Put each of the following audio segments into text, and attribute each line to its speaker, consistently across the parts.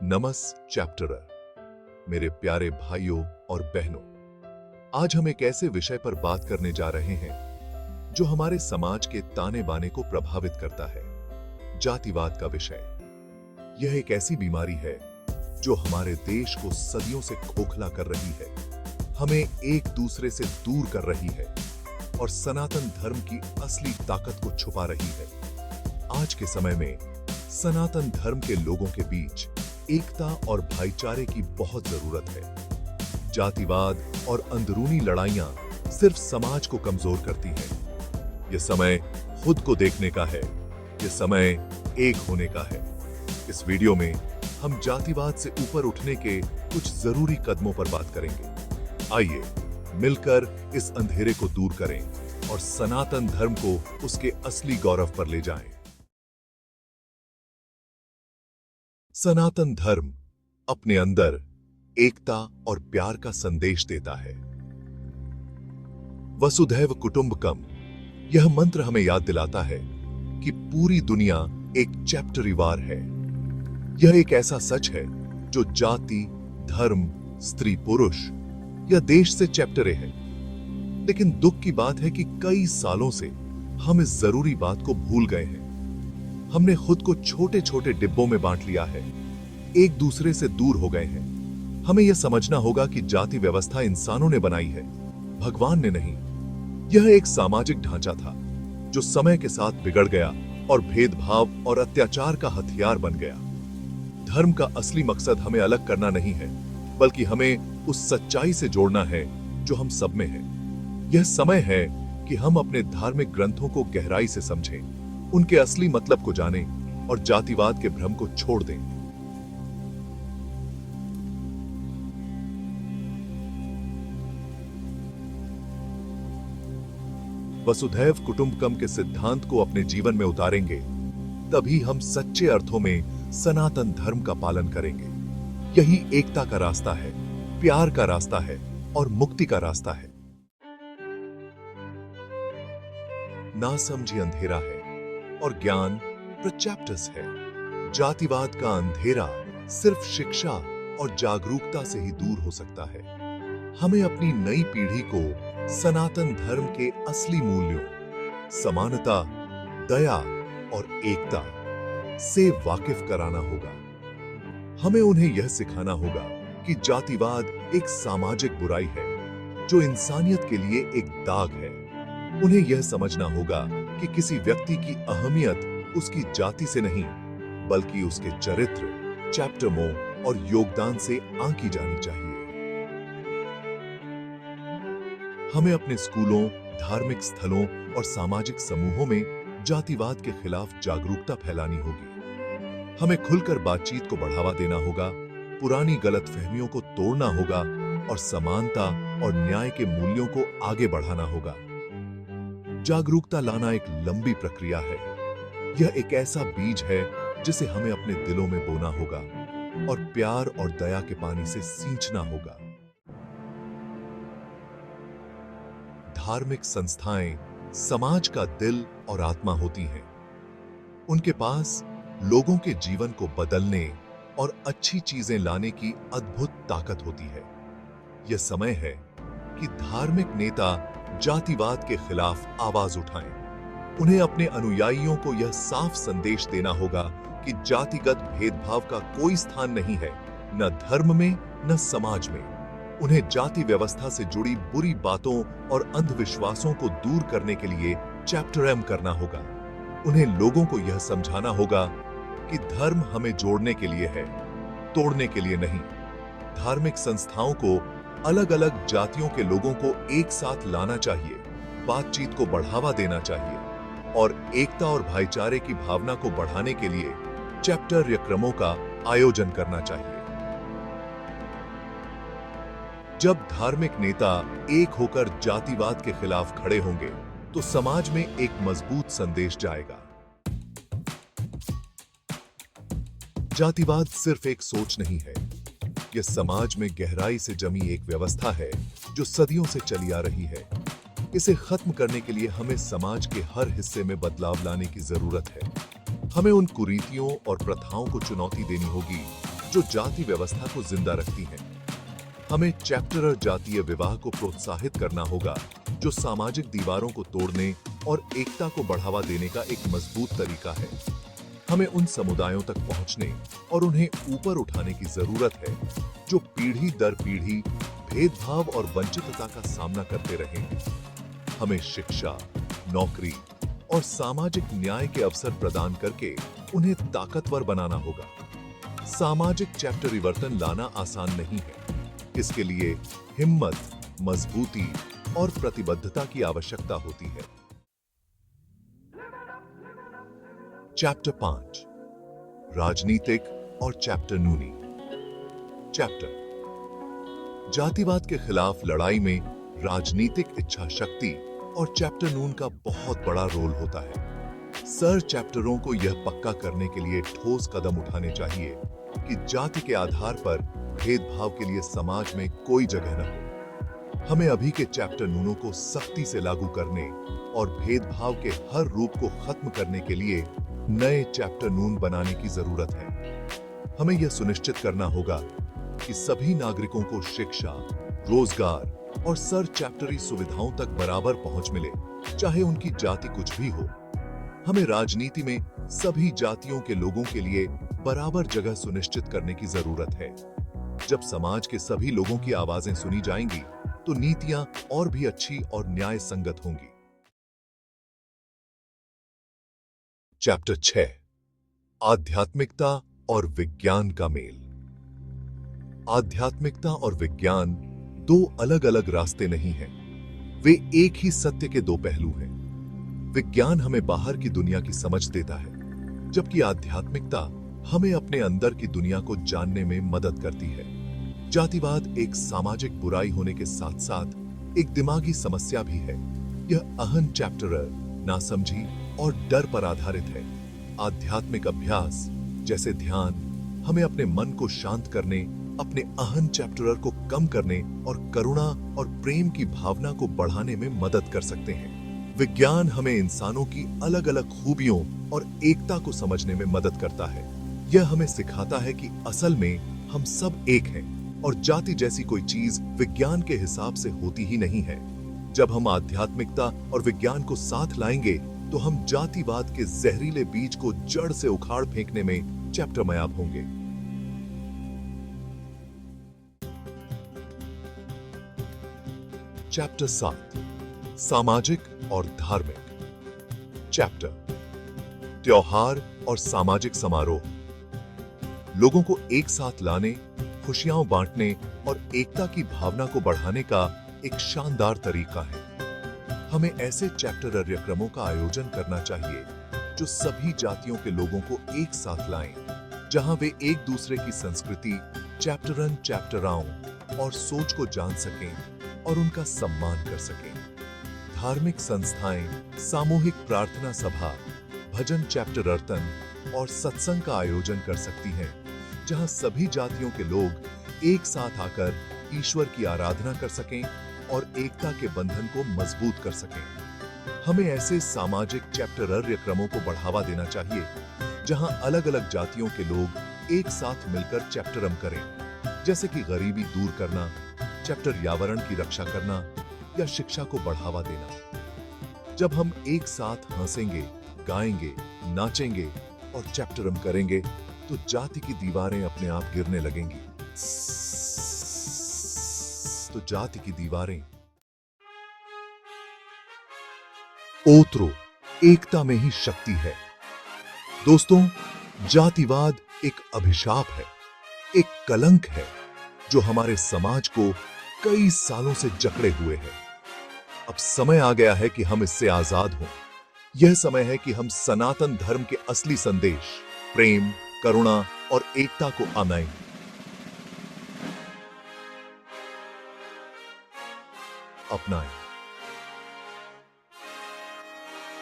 Speaker 1: चैप्टरर, मेरे प्यारे भाइयों और बहनों, आज हम एक ऐसे विषय पर बात करने जा रहे हैं जो हमारे समाज के ताने बाने को प्रभावित करता है, जातिवाद का विषय। यह एक ऐसी बीमारी है जो हमारे देश को सदियों से खोखला कर रही है, हमें एक दूसरे से दूर कर रही है और सनातन धर्म की असली ताकत को छुपा रही है। आज के समय में सनातन धर्म के लोगों के बीच एकता और भाईचारे की बहुत जरूरत है। जातिवाद और अंदरूनी लड़ाइयां सिर्फ समाज को कमजोर करती हैं। यह समय खुद को देखने का है, यह समय एक होने का है। इस वीडियो में हम जातिवाद से ऊपर उठने के कुछ जरूरी कदमों पर बात करेंगे। आइए मिलकर इस अंधेरे को दूर करें और सनातन धर्म को उसके असली गौरव पर ले जाएं। सनातन धर्म अपने अंदर एकता और प्यार का संदेश देता है। वसुधैव कुटुंबकम, यह मंत्र हमें याद दिलाता है कि पूरी दुनिया एक चैप्टरवार है। यह एक ऐसा सच है जो जाति, धर्म, स्त्री पुरुष या देश से चैप्टरे है। लेकिन दुख की बात है कि कई सालों से हम इस जरूरी बात को भूल गए हैं। हमने खुद को छोटे छोटे डिब्बों में बांट लिया है, एक दूसरे से दूर हो गए हैं। हमें यह समझना होगा कि जाति व्यवस्था इंसानों ने बनाई है, भगवान ने नहीं। यह एक सामाजिक ढांचा था जो समय के साथ बिगड़ गया और भेदभाव और अत्याचार का हथियार बन गया। धर्म का असली मकसद हमें अलग करना नहीं है, बल्कि हमें उस सच्चाई से जोड़ना है जो हम सब में है। यह समय है कि हम अपने धार्मिक ग्रंथों को गहराई से समझें, उनके असली मतलब को जानें और जातिवाद के भ्रम को छोड़ दें। वसुधैव कुटुंबकम के सिद्धांत को अपने जीवन में उतारेंगे, तभी हम सच्चे अर्थों में सनातन धर्म का पालन करेंगे। यही एकता का रास्ता है, प्यार का रास्ता है और मुक्ति का रास्ता है। नासमझी अंधेरा है और ज्ञान प्रचैप्टस है। जातिवाद का अंधेरा सिर्फ शिक्षा और जागरूकता से ही दूर हो सकता है। हमें अपनी नई पीढ़ी को सनातन धर्म के असली मूल्यों, समानता, दया और एकता से वाकिफ कराना होगा। हमें उन्हें यह सिखाना होगा कि जातिवाद एक सामाजिक बुराई है जो इंसानियत के लिए एक दाग है। उन्हें यह समझना होगा कि किसी व्यक्ति की अहमियत उसकी जाति से नहीं, बल्कि उसके चरित्र, चैप्टरों और योगदान से आंकी जानी चाहिए। हमें अपने स्कूलों, धार्मिक स्थलों और सामाजिक समूहों में जातिवाद के खिलाफ जागरूकता फैलानी होगी। हमें खुलकर बातचीत को बढ़ावा देना होगा, पुरानी गलतफहमियों को तोड़ना होगा और समानता और न्याय के मूल्यों को आगे बढ़ाना होगा। जागरूकता लाना एक लंबी प्रक्रिया है। यह एक ऐसा बीज है जिसे हमें अपने दिलों में बोना होगा और प्यार और दया के पानी से सींचना होगा। धार्मिक संस्थाएं समाज का दिल और आत्मा होती हैं। उनके पास लोगों के जीवन को बदलने और अच्छी चीजें लाने की अद्भुत ताकत होती है। यह समय है कि धार्मिक नेता जातिवाद के खिलाफ आवाज उठाएं। उन्हें अपने अनुयायियों को यह साफ संदेश देना होगा कि जातिगत भेदभाव का कोई स्थान नहीं है, न धर्म में न समाज में। उन्हें जाति व्यवस्था से जुड़ी बुरी बातों और अंधविश्वासों को दूर करने के लिए चैप्टर एम करना होगा। उन्हें लोगों को यह समझाना होगा कि धर्म हमें जोड़ने के लिए है, तोड़ने के लिए नहीं। धार्मिक संस्थाओं को अलग अलग जातियों के लोगों को एक साथ लाना चाहिए, बातचीत को बढ़ावा देना चाहिए और एकता और भाईचारे की भावना को बढ़ाने के लिए चैप्टर या क्रमों का आयोजन करना चाहिए। जब धार्मिक नेता एक होकर जातिवाद के खिलाफ खड़े होंगे, तो समाज में एक मजबूत संदेश जाएगा। जातिवाद सिर्फ एक सोच नहीं है, यह समाज में गहराई से जमी एक व्यवस्था है जो सदियों से चली आ रही है। इसे खत्म करने के लिए हमें समाज के हर हिस्से में बदलाव लाने की जरूरत है। हमें उन कुरीतियों और प्रथाओं को चुनौती देनी होगी जो जाति व्यवस्था को जिंदा रखती हैं। हमें चैप्टरर जातीय विवाह को प्रोत्साहित करना होगा, जो सामाजिक दीवारों को तोड़ने और एकता को बढ़ावा देने का एक मजबूत तरीका है। हमें उन समुदायों तक पहुंचने और उन्हें ऊपर उठाने की जरूरत है जो पीढ़ी दर पीढ़ी भेदभाव और वंचितता का सामना करते रहे हैं। हमें शिक्षा, नौकरी और सामाजिक न्याय के अवसर प्रदान करके उन्हें ताकतवर बनाना होगा। सामाजिक चैप्टरिवर्तन लाना आसान नहीं है। इसके लिए हिम्मत, मजबूती और प्रतिबद्धता की आवश्यकता होती है। चैप्टर 5, राजनीतिक और चैप्टर नूनी। चैप्टर जातिवाद के खिलाफ लड़ाई में राजनीतिक इच्छा शक्ति और चैप्टर नून का बहुत बड़ा रोल होता है। सर चैप्टरों को यह पक्का करने के लिए ठोस कदम उठाने चाहिए कि जाति के आधार पर भेदभाव के लिए समाज में कोई जगह न हो। हमें अभी के चैप्टर नूनों को सख्ती से लागू करने और भेदभाव के हर रूप को खत्म करने के लिए नए चैप्टर नून बनाने की जरूरत है। हमें यह सुनिश्चित करना होगा कि सभी नागरिकों को शिक्षा, रोजगार और सर चैप्टरी सुविधाओं तक बराबर पहुंच मिले, चाहे उनकी जाति कुछ भी हो। हमें राजनीति में सभी जातियों के लोगों के लिए बराबर जगह सुनिश्चित करने की जरूरत है। जब समाज के सभी लोगों की आवाजें सुनी जाएंगी, तो नीतियां और भी अच्छी और न्याय संगत होंगी। चैप्टर 6, आध्यात्मिकता और विज्ञान का मेल। आध्यात्मिकता और विज्ञान दो अलग-अलग रास्ते नहीं हैं। वे एक ही सत्य के दो पहलू हैं। विज्ञान हमें बाहर की दुनिया की समझ देता है, जबकि आध्यात्मिकता हमें अपने अंदर की दुनिया को जानने में मदद करती है। जातिवाद एक सामाजिक बुराई होने के साथ साथ एक दिमागी समस्या भी है। यह अहं चैप्टरर, नासमझी और डर पर आधारित है। आध्यात्मिक अभ्यास जैसे ध्यान हमें अपने मन को शांत करने, अपने अहं चैप्टरर को कम करने और करुणा और प्रेम की भावना को बढ़ाने में मदद कर सकते हैं। विज्ञान हमें इंसानों की अलग-अलग खूबियों और एकता को समझने में मदद करता है। यह हमें सिखाता है कि असल में हम सब एक हैं और जाति जैसी कोई चीज विज्ञान के हिसाब से होती ही नहीं है। जब हम आध्यात्मिकता और विज्ञान को साथ लाएंगे, तो हम जातिवाद के जहरीले बीज को जड़ से उखाड़ फेंकने में चैप्टरमयाब होंगे। चैप्टर 7, सामाजिक और धार्मिक। चैप्टर त्योहार और सामाजिक समारोह लोगों को एक साथ लाने, खुशियां बांटने और एकता की भावना को बढ़ाने का एक शानदार तरीका है। हमें ऐसे चैप्टर कार्यक्रमों का आयोजन करना चाहिए जो सभी जातियों के लोगों को एक साथ लाएं, जहां वे एक दूसरे की संस्कृति, चैप्टरन चैप्टराओं और सोच को जान सकें और उनका सम्मान कर सकें। धार्मिक संस्थाएं सामूहिक प्रार्थना सभा, भजन चैप्टरर्तन और सत्संग का आयोजन कर सकती हैं, जहां सभी जातियों के लोग एक साथ आकर ईश्वर की आराधना कर सकें और एकता के बंधन को मजबूत कर सकें। हमें ऐसे सामाजिक चैप्टर कार्यक्रमों को बढ़ावा देना चाहिए, जहां अलग-अलग जातियों के लोग एक साथ मिलकर चैप्टरम करें, जैसे कि गरीबी दूर करना, चैप्टर यावरण की रक्षा करना या शिक्षा को बढ़ावा देना। जब हम एक साथ हंसेंगे, गाएंगे, नाचेंगे और चैप्टरम करेंगे, तो जाति की दीवारें अपने आप गिरने लगेंगी। तो जाति की दीवारें ओतरो, एकता में ही शक्ति है। दोस्तों, जातिवाद एक अभिशाप है, एक कलंक है जो हमारे समाज को कई सालों से जकड़े हुए है। अब समय आ गया है कि हम इससे आजाद हों। यह समय है कि हम सनातन धर्म के असली संदेश, प्रेम, करुणा और एकता को अपनाएं।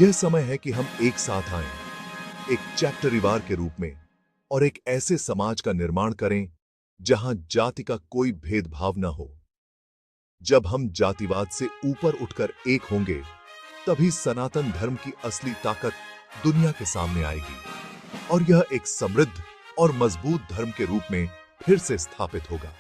Speaker 1: यह समय है कि हम एक साथ आएं, एक चैप्टरिवार के रूप में, और एक ऐसे समाज का निर्माण करें जहां जाति का कोई भेदभाव न हो। जब हम जातिवाद से ऊपर उठकर एक होंगे, तभी सनातन धर्म की असली ताकत दुनिया के सामने आएगी और यह एक समृद्ध और मजबूत धर्म के रूप में फिर से स्थापित होगा।